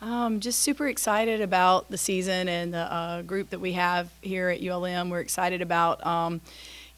Just super excited about the season and the group that we have here at ULM. We're excited about,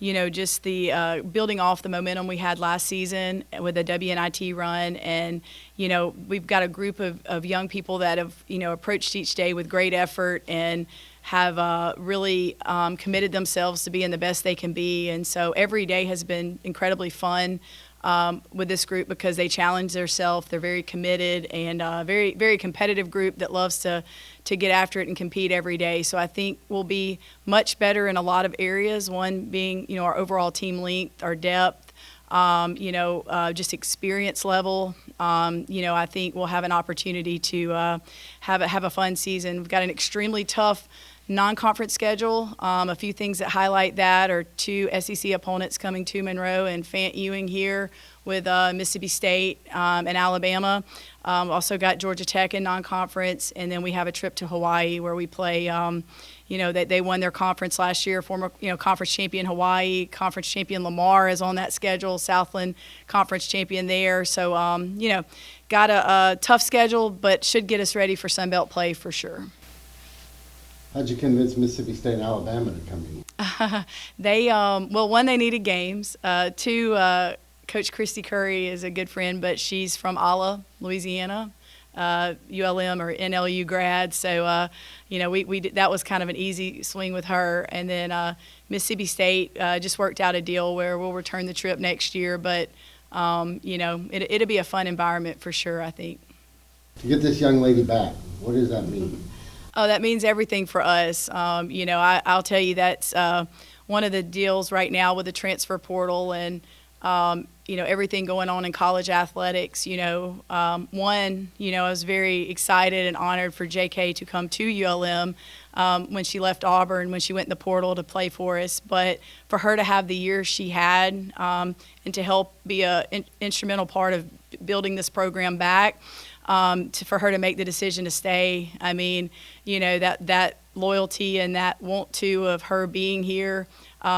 just the building off the momentum we had last season with the WNIT run. And, we've got a group of young people that have, approached each day with great effort and have really committed themselves to being the best they can be. And so every day has been incredibly fun. With this group because they challenge themselves. They're very committed and very, very competitive group that loves to get after it and compete every day. So I think we'll be much better in a lot of areas, one being, our overall team length, our depth, just experience level. I think we'll have an opportunity to have a fun season. We've got an extremely tough non-conference schedule. A few things that highlight that are 2 SEC opponents coming to Monroe and Fant Ewing here with Mississippi State and Alabama. Also got Georgia Tech in non-conference, and then we have a trip to Hawaii where we play. They won their conference last year. Former conference champion Hawaii, conference champion Lamar is on that schedule. Southland conference champion there. So got a tough schedule, but should get us ready for Sun Belt play for sure. How'd you convince Mississippi State and Alabama to come in? One, they needed games. Two, Coach Christy Curry is a good friend, but she's from Alla, Louisiana, ULM or NLU grad. So, that was kind of an easy swing with her. And then Mississippi State just worked out a deal where we'll return the trip next year. But, it'll be a fun environment for sure, I think. To get this young lady back, what does that mean? Oh, that means everything for us. I'll tell you that's one of the deals right now with the transfer portal and, everything going on in college athletics. I was very excited and honored for JK to come to ULM when she left Auburn, when she went in the portal to play for us. But for her to have the year she had and to help be an instrumental part of building this program back, for her to make the decision to stay. I mean, that loyalty and that want to of her being here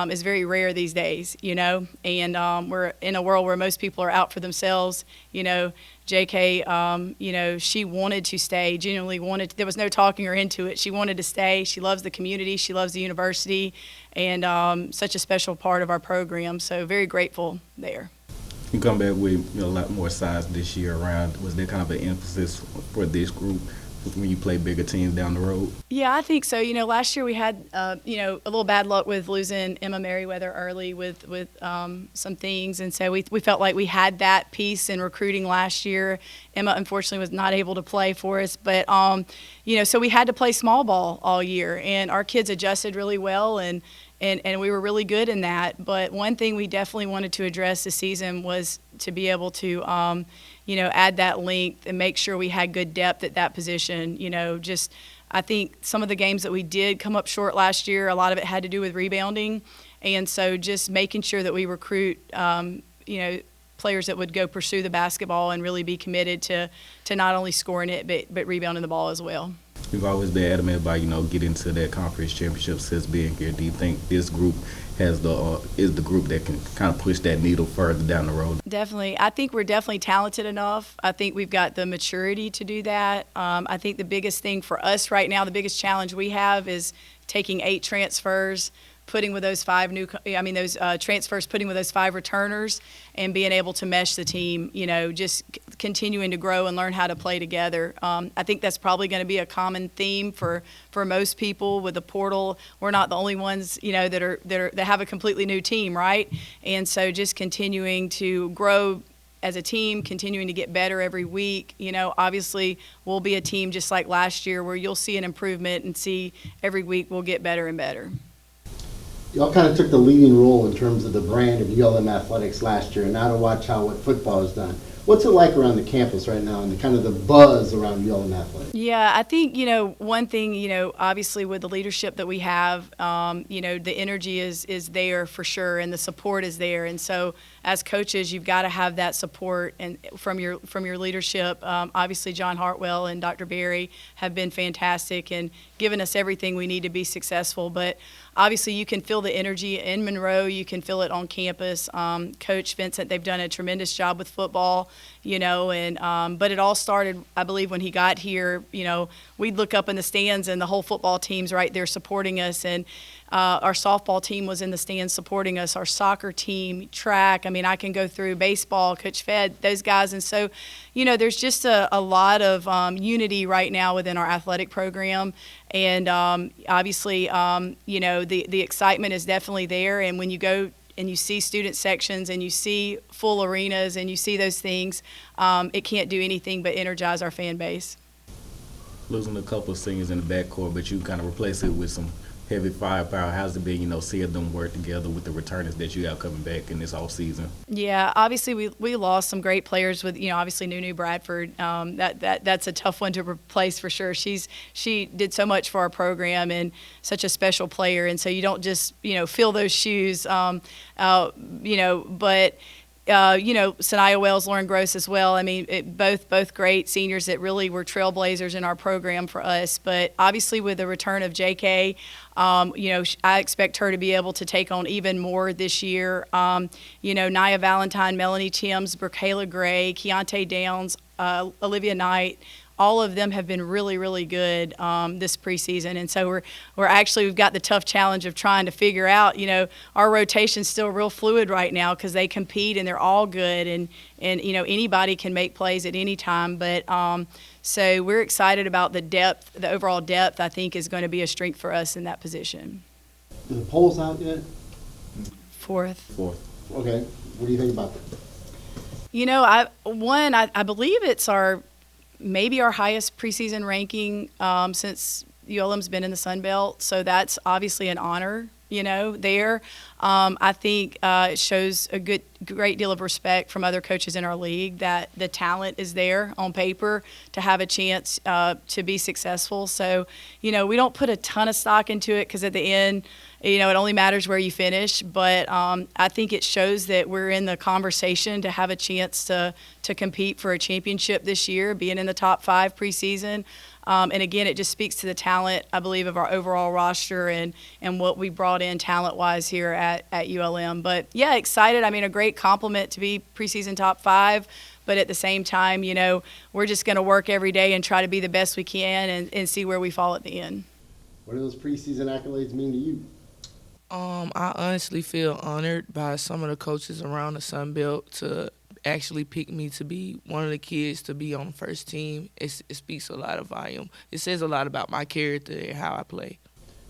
is very rare these days, and we're in a world where most people are out for themselves. JK, she wanted to stay, genuinely wanted to, there was no talking her into it. She wanted to stay. She loves the community. She loves the university, and such a special part of our program. So very grateful there. You come back with a lot more size this year around. Was there kind of an emphasis for this group when you play bigger teams down the road? Yeah, I think so. Last year we had, a little bad luck with losing Emma Merriweather early with some things. And so we felt like we had that piece in recruiting last year. Emma, unfortunately, was not able to play for us. But, so we had to play small ball all year. And our kids adjusted really well, and we were really good in that. But one thing we definitely wanted to address this season was to be able to, add that length and make sure we had good depth at that position. I think some of the games that we did come up short last year, a lot of it had to do with rebounding. And so just making sure that we recruit, players that would go pursue the basketball and really be committed to not only scoring it, but rebounding the ball as well. You've always been adamant about, getting to that conference championship since being here. Do you think this group is the group that can kind of push that needle further down the road? Definitely. I think we're definitely talented enough. I think we've got the maturity to do that. I think the biggest thing for us right now, the biggest challenge we have is taking 8 transfers, putting with those 5 transfers, putting with those 5 returners, and being able to mesh the team, just continuing to grow and learn how to play together. I think that's probably going to be a common theme for most people with the portal. We're not the only ones, that have a completely new team, right? And so just continuing to grow as a team, continuing to get better every week. Obviously we'll be a team just like last year where you'll see an improvement and see every week we'll get better and better. Y'all kind of took the leading role in terms of the brand of ULM athletics last year, and now to watch what football has done. What's it like around the campus right now and the kind of the buzz around ULM athletics? Yeah, I think, one thing, obviously with the leadership that we have, the energy is there for sure, and the support is there. And so as coaches, you've got to have that support and from your leadership. Obviously, John Hartwell and Dr. Berry have been fantastic and given us everything we need to be successful. But obviously, you can feel the energy in Monroe. You can feel it on campus. Coach Vincent, they've done a tremendous job with football. and but it all started, I believe, when he got here. We'd look up in the stands and the whole football team's right there supporting us, and our softball team was in the stands supporting us, our soccer team, track. I mean, I can go through baseball, Coach Fed, those guys. And so, there's just a lot of unity right now within our athletic program. And obviously, the excitement is definitely there. And when you go and you see student sections and you see full arenas and you see those things, it can't do anything but energize our fan base. Losing a couple of seniors in the backcourt, but you kind of replace it with some heavy firepower. How's it been, seeing them work together with the returners that you have coming back in this offseason? Yeah, obviously we lost some great players with, obviously Nunu Bradford. That's a tough one to replace for sure. She did so much for our program and such a special player, and so you don't just, fill those shoes, but Sanaya Wells, Lauren Gross as well. I mean, both great seniors that really were trailblazers in our program for us. But obviously, with the return of JK, I expect her to be able to take on even more this year. Nia Valentine, Melanie Timms, Jakayla Gray, Keontae Downs, Olivia Knight. All of them have been really, really good this preseason, and so we've got the tough challenge of trying to figure out. Our rotation's still real fluid right now because they compete and they're all good, and anybody can make plays at any time. But so we're excited about the depth, the overall depth. I think is going to be a strength for us in that position. Are the polls out yet? Fourth. Okay. What do you think about that? I believe it's maybe our highest preseason ranking since ULM's been in the Sun Belt. So that's obviously an honor, there. I think it shows a great deal of respect from other coaches in our league that the talent is there on paper to have a chance to be successful. So, we don't put a ton of stock into it because at the end, it only matters where you finish. But I think it shows that we're in the conversation to have a chance to compete for a championship this year, being in the top 5 preseason. And again, it just speaks to the talent, I believe, of our overall roster and what we brought in talent-wise here at ULM. But, yeah, excited. I mean, a great compliment to be preseason top 5. But at the same time, we're just going to work every day and try to be the best we can and see where we fall at the end. What do those preseason accolades mean to you? I honestly feel honored by some of the coaches around the Sun Belt to actually pick me to be one of the kids to be on the first team. It speaks a lot of volume. It says a lot about my character and how I play.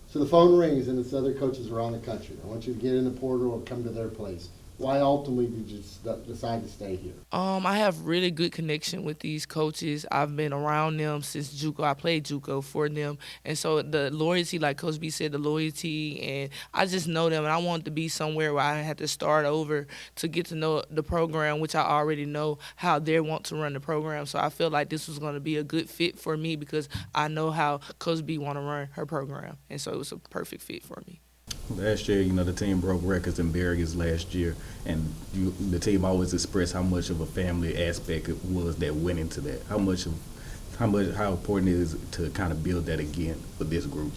So the phone rings and it's other coaches around the country. I want you to get in the portal or come to their place. Why ultimately did you decide to stay here? I have really good connection with these coaches. I've been around them since JUCO. I played JUCO for them. And so the loyalty, like Coach B said, the loyalty, and I just know them. And I wanted to be somewhere where I had to start over to get to know the program, which I already know how they want to run the program. So I feel like this was going to be a good fit for me because I know how Coach B want to run her program. And so it was a perfect fit for me. Last year, the team broke records in barriers last year, and the team always expressed how much of a family aspect it was that went into that. How important it is to kind of build that again for this group.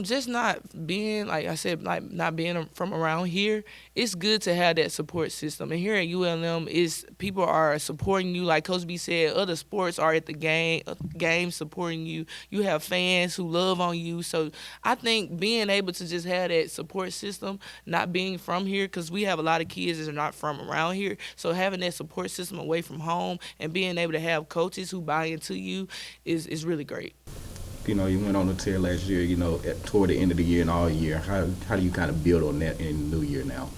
Just not being, like I said, like not being from around here, it's good to have that support system. And here at ULM, people are supporting you. Like Coach B said, other sports are at the game supporting you. You have fans who love on you. So I think being able to just have that support system, not being from here, because we have a lot of kids that are not from around here. So having that support system away from home and being able to have coaches who buy into you is really great. You went on a tear last year, toward the end of the year and all year. How do you kind of build on that in the new year now?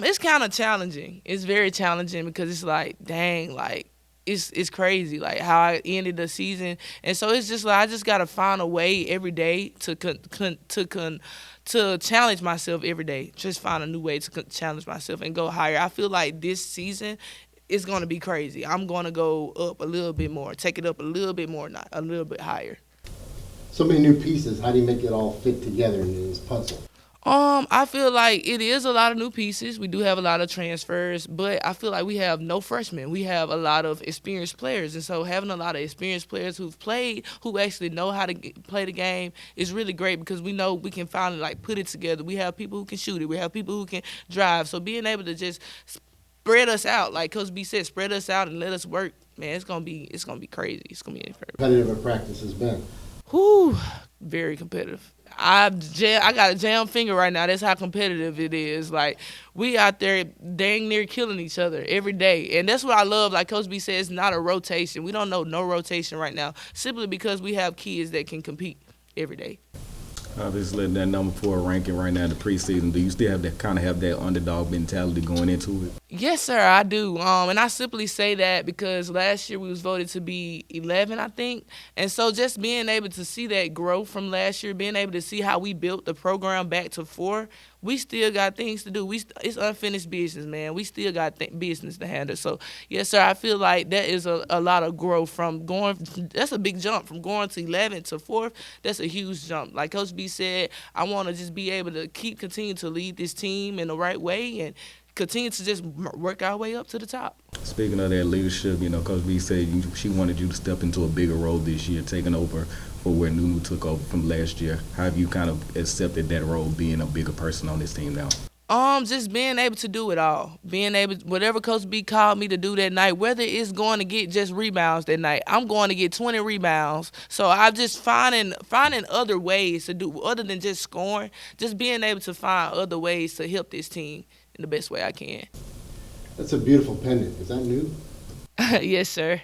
It's kind of challenging. It's very challenging because it's like, dang, like, it's crazy, like, how I ended the season. And so it's just like I just got to find a way every day to challenge myself every day. Just find a new way to challenge myself and go higher. I feel like this season is going to be crazy. I'm going to go up a little bit more, take it up a little bit more, not a little bit higher. So many new pieces. How do you make it all fit together in this puzzle? I feel like it is a lot of new pieces. We do have a lot of transfers, but I feel like we have no freshmen. We have a lot of experienced players, and so having a lot of experienced players who've played, who actually know how to play the game is really great because we know we can finally put it together. We have people who can shoot it. We have people who can drive. So being able to just spread us out. Like Coach B said, spread us out and let us work. Man, it's gonna be crazy. It's gonna be incredible. Competitive our practice has been. Whew, very competitive. I got a jam finger right now. That's how competitive it is. Like, we out there dang near killing each other every day. And that's what I love. Like Coach B said, it's not a rotation. We don't know no rotation right now, simply because we have kids that can compete every day. Obviously, that number 4 ranking right now in the preseason, do you still have that underdog mentality going into it? Yes, sir, I do. And I simply say that because last year we was voted to be 11, I think. And so just being able to see that growth from last year, being able to see how we built the program back to 4, we still got things to do. It's unfinished business, man. We still got business to handle. So, yes, sir, I feel like that is a lot of growth from going – that's a big jump from going to 11 to 4th. That's a huge jump. Like Coach B said, I want to just be able to continue to lead this team in the right way and continue to just work our way up to the top. Speaking of that leadership, Coach B said she wanted you to step into a bigger role this year, taking over for where Nunu took over from last year. How have you kind of accepted that role, being a bigger person on this team now? Just being able to do it all. Being able, whatever Coach B called me to do that night, whether it's going to get just rebounds that night, I'm going to get 20 rebounds. So I'm just finding other ways to do, other than just scoring, just being able to find other ways to help this team in the best way I can. That's a beautiful pendant. Is that new? Yes, sir.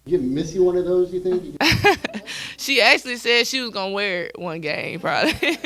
You Missy one of those, you think? She actually said she was going to wear it one game, probably.